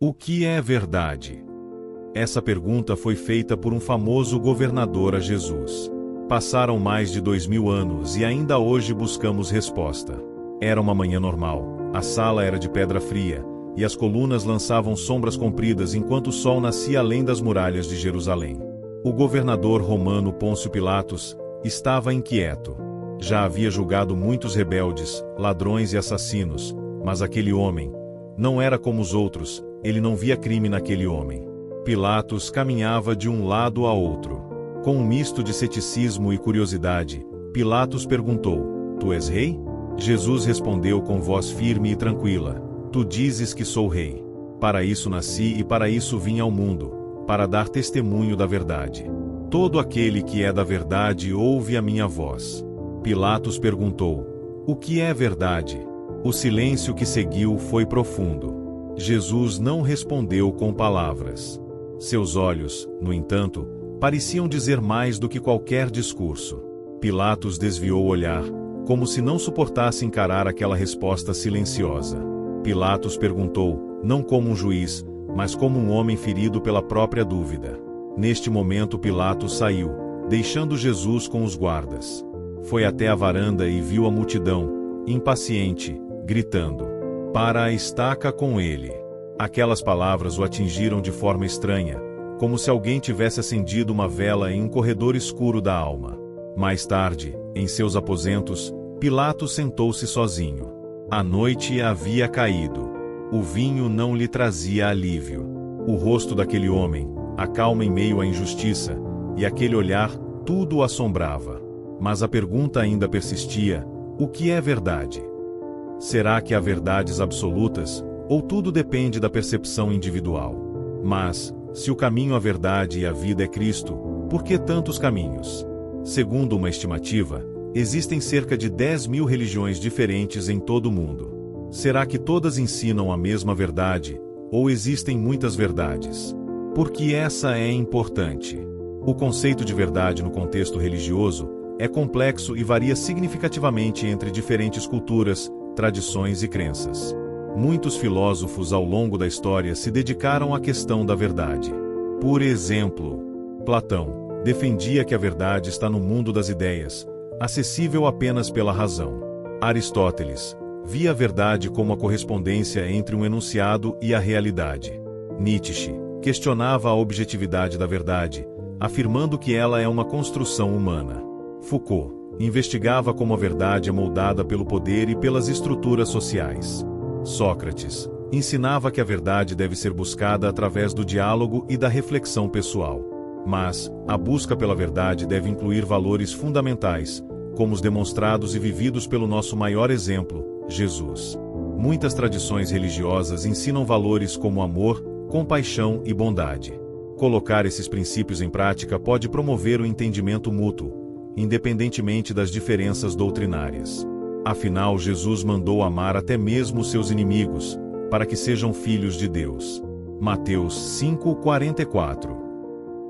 O que é verdade? Essa pergunta foi feita por um famoso governador a Jesus. Passaram mais de 2000 anos e ainda hoje buscamos resposta. Era uma manhã normal, a sala era de pedra fria, e as colunas lançavam sombras compridas enquanto o sol nascia além das muralhas de Jerusalém. O governador romano Pôncio Pilatos estava inquieto. Já havia julgado muitos rebeldes, ladrões e assassinos, mas aquele homem não era como os outros, ele não via crime naquele homem. Pilatos caminhava de um lado a outro. Com um misto de ceticismo e curiosidade, Pilatos perguntou: Tu és rei? Jesus respondeu com voz firme e tranquila: Tu dizes que sou rei. Para isso nasci e para isso vim ao mundo, para dar testemunho da verdade. Todo aquele que é da verdade ouve a minha voz. Pilatos perguntou: O que é verdade? O silêncio que seguiu foi profundo. Jesus não respondeu com palavras. Seus olhos, no entanto, pareciam dizer mais do que qualquer discurso. Pilatos desviou o olhar, como se não suportasse encarar aquela resposta silenciosa. Pilatos perguntou, não como um juiz, mas como um homem ferido pela própria dúvida. Neste momento Pilatos saiu, deixando Jesus com os guardas. Foi até a varanda e viu a multidão, impaciente, gritando: Para a estaca com ele! Aquelas palavras o atingiram de forma estranha, como se alguém tivesse acendido uma vela em um corredor escuro da alma. Mais tarde, em seus aposentos, Pilatos sentou-se sozinho. A noite havia caído. O vinho não lhe trazia alívio. O rosto daquele homem, a calma em meio à injustiça, e aquele olhar, tudo o assombrava. Mas a pergunta ainda persistia: o que é verdade? Será que há verdades absolutas, ou tudo depende da percepção individual? Mas, se o caminho à verdade e à vida é Cristo, por que tantos caminhos? Segundo uma estimativa, existem cerca de 10.000 religiões diferentes em todo o mundo. Será que todas ensinam a mesma verdade, ou existem muitas verdades? Por que essa é importante? O conceito de verdade no contexto religioso é complexo e varia significativamente entre diferentes culturas, tradições e crenças. Muitos filósofos ao longo da história se dedicaram à questão da verdade. Por exemplo, Platão defendia que a verdade está no mundo das ideias, acessível apenas pela razão. Aristóteles via a verdade como a correspondência entre um enunciado e a realidade. Nietzsche questionava a objetividade da verdade, afirmando que ela é uma construção humana. Foucault investigava como a verdade é moldada pelo poder e pelas estruturas sociais. Sócrates ensinava que a verdade deve ser buscada através do diálogo e da reflexão pessoal. Mas a busca pela verdade deve incluir valores fundamentais, como os demonstrados e vividos pelo nosso maior exemplo, Jesus. Muitas tradições religiosas ensinam valores como amor, compaixão e bondade. Colocar esses princípios em prática pode promover o entendimento mútuo, independentemente das diferenças doutrinárias. Afinal, Jesus mandou amar até mesmo seus inimigos, para que sejam filhos de Deus. Mateus 5:44.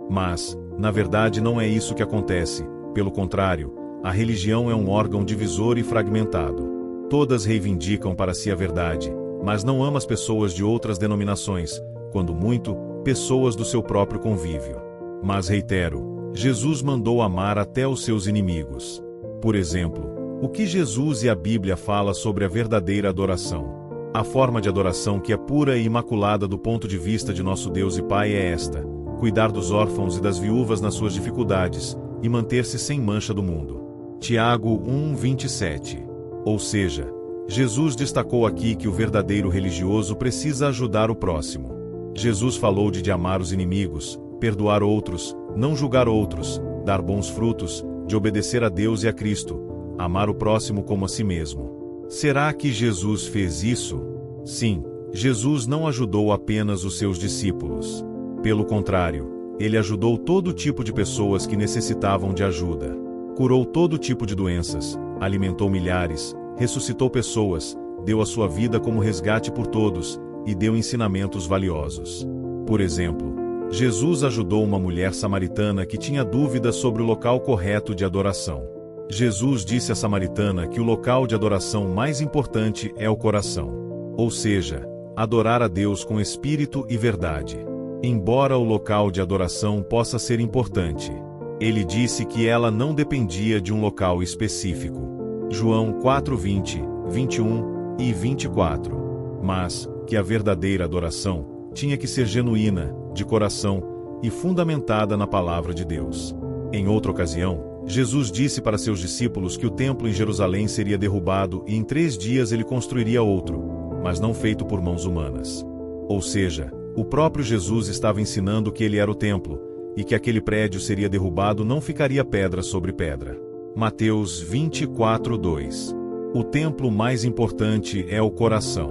Mas, na verdade, não é isso que acontece. Pelo contrário, a religião é um órgão divisor e fragmentado. Todas reivindicam para si a verdade, mas não ama as pessoas de outras denominações, quando muito, pessoas do seu próprio convívio. Mas reitero, Jesus mandou amar até os seus inimigos. Por exemplo, o que Jesus e a Bíblia fala sobre a verdadeira adoração? A forma de adoração que é pura e imaculada do ponto de vista de nosso Deus e Pai é esta: cuidar dos órfãos e das viúvas nas suas dificuldades, e manter-se sem mancha do mundo. Tiago 1:27. Ou seja, Jesus destacou aqui que o verdadeiro religioso precisa ajudar o próximo. Jesus falou de amar os inimigos, perdoar outros, não julgar outros, dar bons frutos, de obedecer a Deus e a Cristo, amar o próximo como a si mesmo. Será que Jesus fez isso? Sim, Jesus não ajudou apenas os seus discípulos. Pelo contrário, ele ajudou todo tipo de pessoas que necessitavam de ajuda. Curou todo tipo de doenças, alimentou milhares, ressuscitou pessoas, deu a sua vida como resgate por todos, e deu ensinamentos valiosos. Por exemplo, Jesus ajudou uma mulher samaritana que tinha dúvidas sobre o local correto de adoração. Jesus disse à samaritana que o local de adoração mais importante é o coração. Ou seja, adorar a Deus com espírito e verdade. Embora o local de adoração possa ser importante, ele disse que ela não dependia de um local específico. João 4:20, 21 e 24. Mas que a verdadeira adoração tinha que ser genuína, de coração, e fundamentada na palavra de Deus. Em outra ocasião, Jesus disse para seus discípulos que o templo em Jerusalém seria derrubado e em 3 dias ele construiria outro, mas não feito por mãos humanas. Ou seja, o próprio Jesus estava ensinando que ele era o templo, e que aquele prédio seria derrubado não ficaria pedra sobre pedra. Mateus 24:2. O templo mais importante é o coração.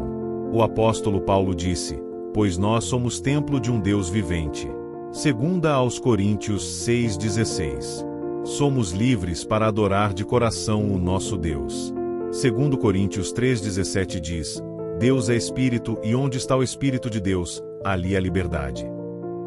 O apóstolo Paulo disse: pois nós somos templo de um Deus vivente. 2 aos Coríntios 6:16. Somos livres para adorar de coração o nosso Deus. 2 Coríntios 3:17 diz: Deus é Espírito e onde está o Espírito de Deus, ali há liberdade.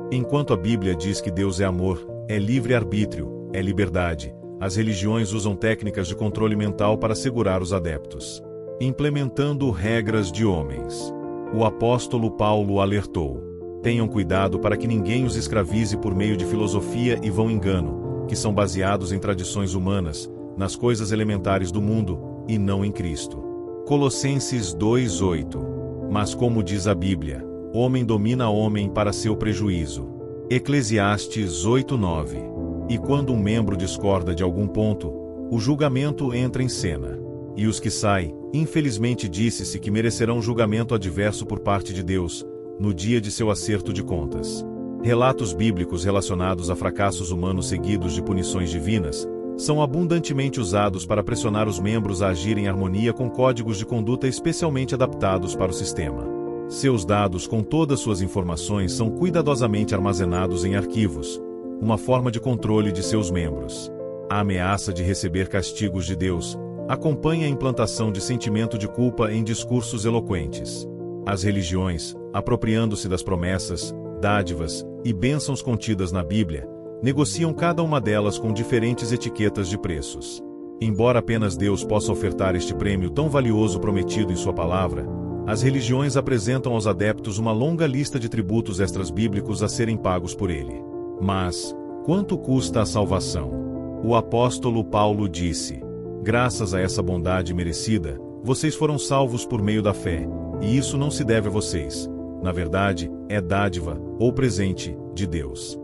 Enquanto a Bíblia diz que Deus é amor, é livre-arbítrio, é liberdade, as religiões usam técnicas de controle mental para segurar os adeptos, implementando regras de homens. O apóstolo Paulo alertou: tenham cuidado para que ninguém os escravize por meio de filosofia e vão engano, que são baseados em tradições humanas, nas coisas elementares do mundo, e não em Cristo. Colossenses 2:8. Mas como diz a Bíblia, homem domina homem para seu prejuízo. Eclesiastes 8:9. E quando um membro discorda de algum ponto, o julgamento entra em cena. E os que saem, infelizmente disse-se que merecerão julgamento adverso por parte de Deus, no dia de seu acerto de contas. Relatos bíblicos relacionados a fracassos humanos seguidos de punições divinas são abundantemente usados para pressionar os membros a agir em harmonia com códigos de conduta especialmente adaptados para o sistema. Seus dados com todas suas informações são cuidadosamente armazenados em arquivos, uma forma de controle de seus membros. A ameaça de receber castigos de Deus acompanha a implantação de sentimento de culpa em discursos eloquentes. As religiões, apropriando-se das promessas, dádivas e bênçãos contidas na Bíblia, negociam cada uma delas com diferentes etiquetas de preços. Embora apenas Deus possa ofertar este prêmio tão valioso prometido em sua palavra, as religiões apresentam aos adeptos uma longa lista de tributos extras-bíblicos a serem pagos por ele. Mas, quanto custa a salvação? O apóstolo Paulo disse: graças a essa bondade merecida, vocês foram salvos por meio da fé, e isso não se deve a vocês. Na verdade, é dádiva, ou presente, de Deus.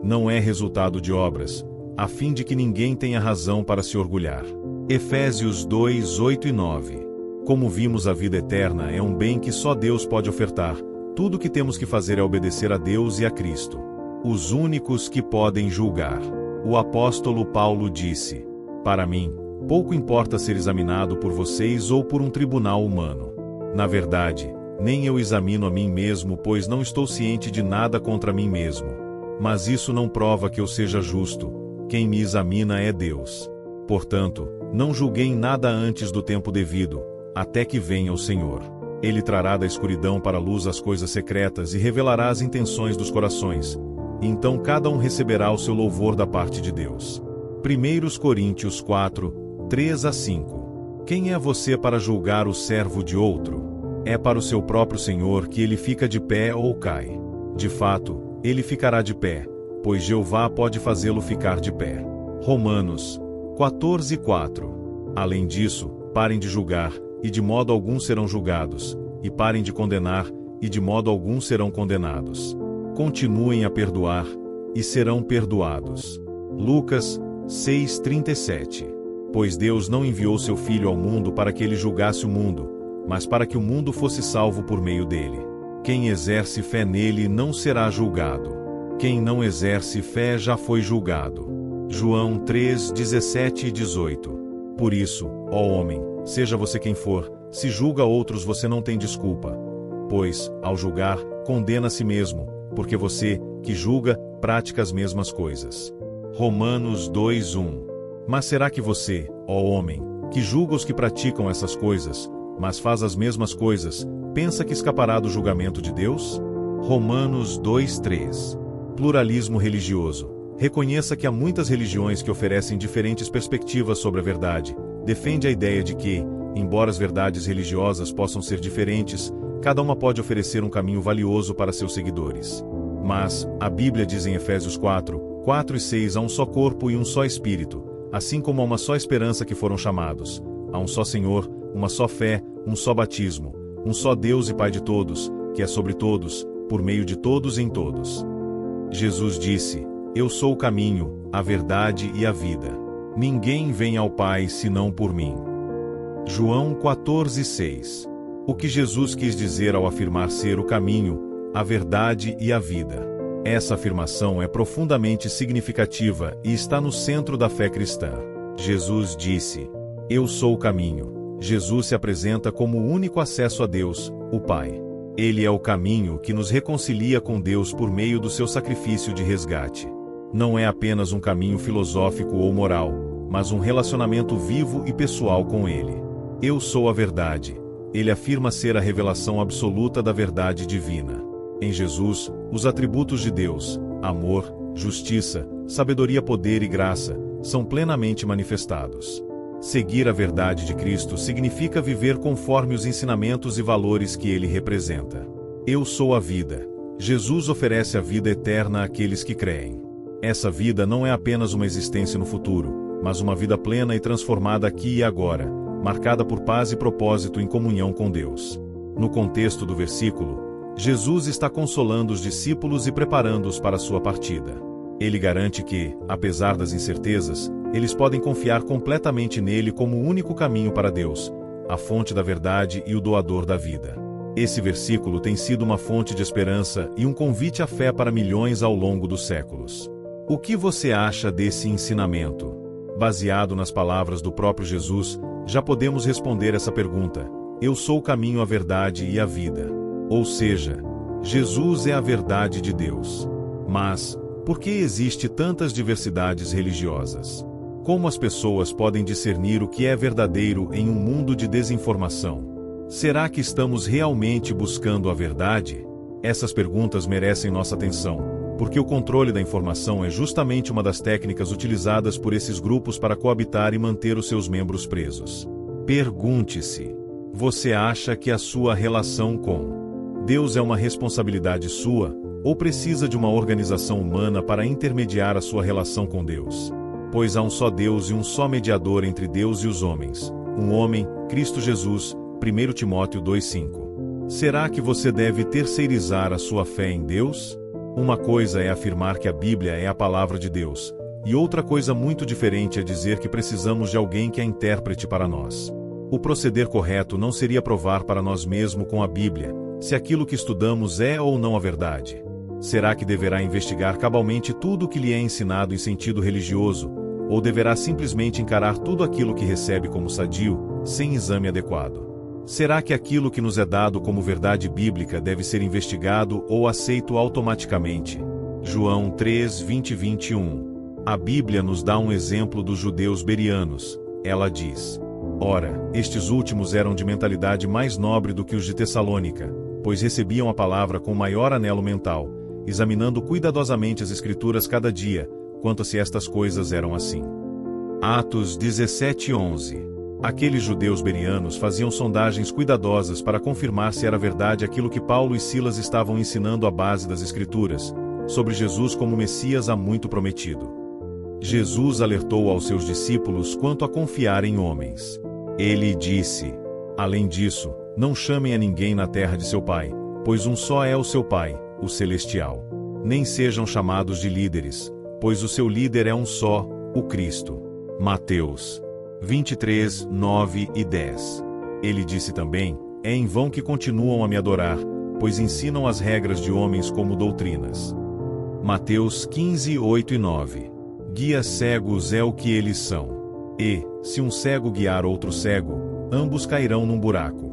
Não é resultado de obras, a fim de que ninguém tenha razão para se orgulhar. Efésios 2:8 e 9. Como vimos, a vida eterna é um bem que só Deus pode ofertar. Tudo o que temos que fazer é obedecer a Deus e a Cristo, os únicos que podem julgar. O apóstolo Paulo disse: para mim, pouco importa ser examinado por vocês ou por um tribunal humano. Na verdade, nem eu examino a mim mesmo, pois não estou ciente de nada contra mim mesmo. Mas isso não prova que eu seja justo. Quem me examina é Deus. Portanto, não julguei nada antes do tempo devido, até que venha o Senhor. Ele trará da escuridão para a luz as coisas secretas e revelará as intenções dos corações. E então cada um receberá o seu louvor da parte de Deus. 1 Coríntios 4:3-5. Quem é você para julgar o servo de outro? É para o seu próprio Senhor que ele fica de pé ou cai. De fato, ele ficará de pé, pois Jeová pode fazê-lo ficar de pé. Romanos 14:4. Além disso, parem de julgar, e de modo algum serão julgados, e parem de condenar, e de modo algum serão condenados. Continuem a perdoar, e serão perdoados. Lucas 6:37. Pois Deus não enviou seu Filho ao mundo para que ele julgasse o mundo, mas para que o mundo fosse salvo por meio dele. Quem exerce fé nele não será julgado. Quem não exerce fé já foi julgado. João 3:17 e 18. Por isso, ó homem, seja você quem for, se julga outros você não tem desculpa. Pois, ao julgar, condena a si mesmo, porque você, que julga, pratica as mesmas coisas. Romanos 2:1. Mas será que você, ó homem, que julga os que praticam essas coisas, mas faz as mesmas coisas, pensa que escapará do julgamento de Deus? Romanos 2:3. Pluralismo religioso. Reconheça que há muitas religiões que oferecem diferentes perspectivas sobre a verdade. Defende a ideia de que, embora as verdades religiosas possam ser diferentes, cada uma pode oferecer um caminho valioso para seus seguidores. Mas, a Bíblia diz em Efésios 4 e 6: há um só corpo e um só Espírito, assim como há uma só esperança que foram chamados. Há um só Senhor, uma só fé, um só batismo, um só Deus e Pai de todos, que é sobre todos, por meio de todos e em todos. Jesus disse: eu sou o caminho, a verdade e a vida. Ninguém vem ao Pai senão por mim. João 14:6. O que Jesus quis dizer ao afirmar ser o caminho, a verdade e a vida? Essa afirmação é profundamente significativa e está no centro da fé cristã. Jesus disse: eu sou o caminho. Jesus se apresenta como o único acesso a Deus, o Pai. Ele é o caminho que nos reconcilia com Deus por meio do seu sacrifício de resgate. Não é apenas um caminho filosófico ou moral, mas um relacionamento vivo e pessoal com Ele. Eu sou a verdade. Ele afirma ser a revelação absoluta da verdade divina. Em Jesus, os atributos de Deus, amor, justiça, sabedoria, poder e graça, são plenamente manifestados. Seguir a verdade de Cristo significa viver conforme os ensinamentos e valores que Ele representa. Eu sou a vida. Jesus oferece a vida eterna àqueles que creem. Essa vida não é apenas uma existência no futuro, mas uma vida plena e transformada aqui e agora, marcada por paz e propósito em comunhão com Deus. No contexto do versículo, Jesus está consolando os discípulos e preparando-os para a sua partida. Ele garante que, apesar das incertezas, eles podem confiar completamente nele como o único caminho para Deus, a fonte da verdade e o doador da vida. Esse versículo tem sido uma fonte de esperança e um convite à fé para milhões ao longo dos séculos. O que você acha desse ensinamento? Baseado nas palavras do próprio Jesus, já podemos responder essa pergunta: eu sou o caminho, a verdade e a vida. Ou seja, Jesus é a verdade de Deus. Mas, por que existe tantas diversidades religiosas? Como as pessoas podem discernir o que é verdadeiro em um mundo de desinformação? Será que estamos realmente buscando a verdade? Essas perguntas merecem nossa atenção, porque o controle da informação é justamente uma das técnicas utilizadas por esses grupos para coabitar e manter os seus membros presos. Pergunte-se: você acha que a sua relação com Deus é uma responsabilidade sua, ou precisa de uma organização humana para intermediar a sua relação com Deus? Pois há um só Deus e um só mediador entre Deus e os homens, um homem, Cristo Jesus, 1 Timóteo 2:5. Será que você deve terceirizar a sua fé em Deus? Uma coisa é afirmar que a Bíblia é a palavra de Deus, e outra coisa muito diferente é dizer que precisamos de alguém que a interprete para nós. O proceder correto não seria provar para nós mesmos com a Bíblia se aquilo que estudamos é ou não a verdade. Será que deverá investigar cabalmente tudo o que lhe é ensinado em sentido religioso, ou deverá simplesmente encarar tudo aquilo que recebe como sadio, sem exame adequado? Será que aquilo que nos é dado como verdade bíblica deve ser investigado ou aceito automaticamente? João 3:20-21. A Bíblia nos dá um exemplo dos judeus bereanos. Ela diz: ora, estes últimos eram de mentalidade mais nobre do que os de Tessalônica, pois recebiam a palavra com maior anelo mental, examinando cuidadosamente as Escrituras cada dia, quanto a se estas coisas eram assim. Atos 17:11. Aqueles judeus bereanos faziam sondagens cuidadosas para confirmar se era verdade aquilo que Paulo e Silas estavam ensinando à base das Escrituras, sobre Jesus como Messias há muito prometido. Jesus alertou aos seus discípulos quanto a confiar em homens. Ele disse: além disso, não chamem a ninguém na terra de seu pai, pois um só é o seu pai, o celestial. Nem sejam chamados de líderes, pois o seu líder é um só, o Cristo. Mateus 23:9 e 10. Ele disse também: é em vão que continuam a me adorar, pois ensinam as regras de homens como doutrinas. Mateus 15:8 e 9. Guias cegos é o que eles são. E, se um cego guiar outro cego, ambos cairão num buraco.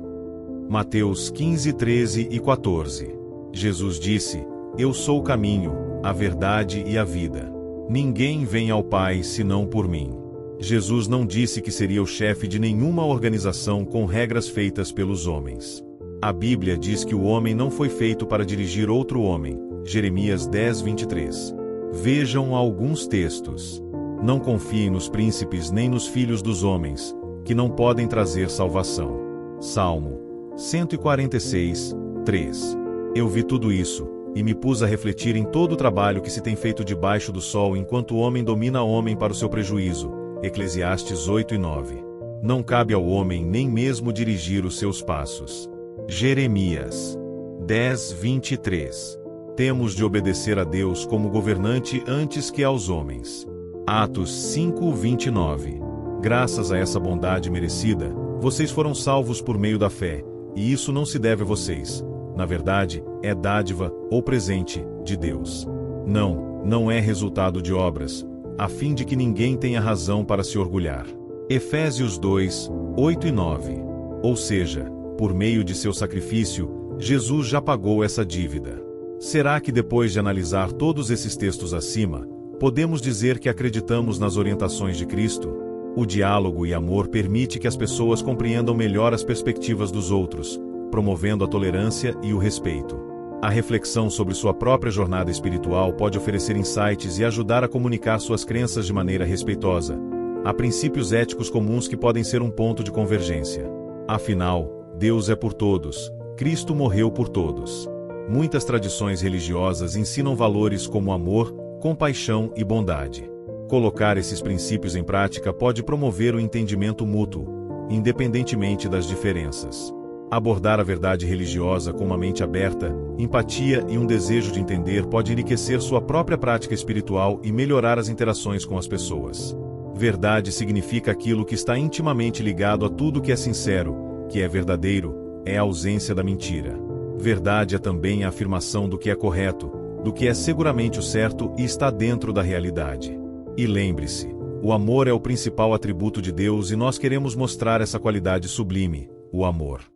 Mateus 15:13 e 14. Jesus disse: eu sou o caminho, a verdade e a vida. Ninguém vem ao Pai senão por mim. Jesus não disse que seria o chefe de nenhuma organização com regras feitas pelos homens. A Bíblia diz que o homem não foi feito para dirigir outro homem. Jeremias 10:23. Vejam alguns textos. Não confiem nos príncipes nem nos filhos dos homens, que não podem trazer salvação. Salmo 146, 3. Eu vi tudo isso, e me pus a refletir em todo o trabalho que se tem feito debaixo do sol enquanto o homem domina homem para o seu prejuízo. Eclesiastes 8 e 9. Não cabe ao homem nem mesmo dirigir os seus passos. Jeremias 10, 23. Temos de obedecer a Deus como governante antes que aos homens. Atos 5, 29. Graças a essa bondade merecida, vocês foram salvos por meio da fé, e isso não se deve a vocês. Na verdade, é dádiva, ou presente, de Deus. Não é resultado de obras, a fim de que ninguém tenha razão para se orgulhar. Efésios 2, 8 e 9. Ou seja, por meio de seu sacrifício, Jesus já pagou essa dívida. Será que depois de analisar todos esses textos acima, podemos dizer que acreditamos nas orientações de Cristo? O diálogo e amor permite que as pessoas compreendam melhor as perspectivas dos outros, promovendo a tolerância e o respeito. A reflexão sobre sua própria jornada espiritual pode oferecer insights e ajudar a comunicar suas crenças de maneira respeitosa. Há princípios éticos comuns que podem ser um ponto de convergência. Afinal, Deus é por todos, Cristo morreu por todos. Muitas tradições religiosas ensinam valores como amor, compaixão e bondade. Colocar esses princípios em prática pode promover o entendimento mútuo, independentemente das diferenças. Abordar a verdade religiosa com uma mente aberta, empatia e um desejo de entender pode enriquecer sua própria prática espiritual e melhorar as interações com as pessoas. Verdade significa aquilo que está intimamente ligado a tudo que é sincero, que é verdadeiro, é a ausência da mentira. Verdade é também a afirmação do que é correto, do que é seguramente o certo e está dentro da realidade. E lembre-se, o amor é o principal atributo de Deus e nós queremos mostrar essa qualidade sublime, o amor.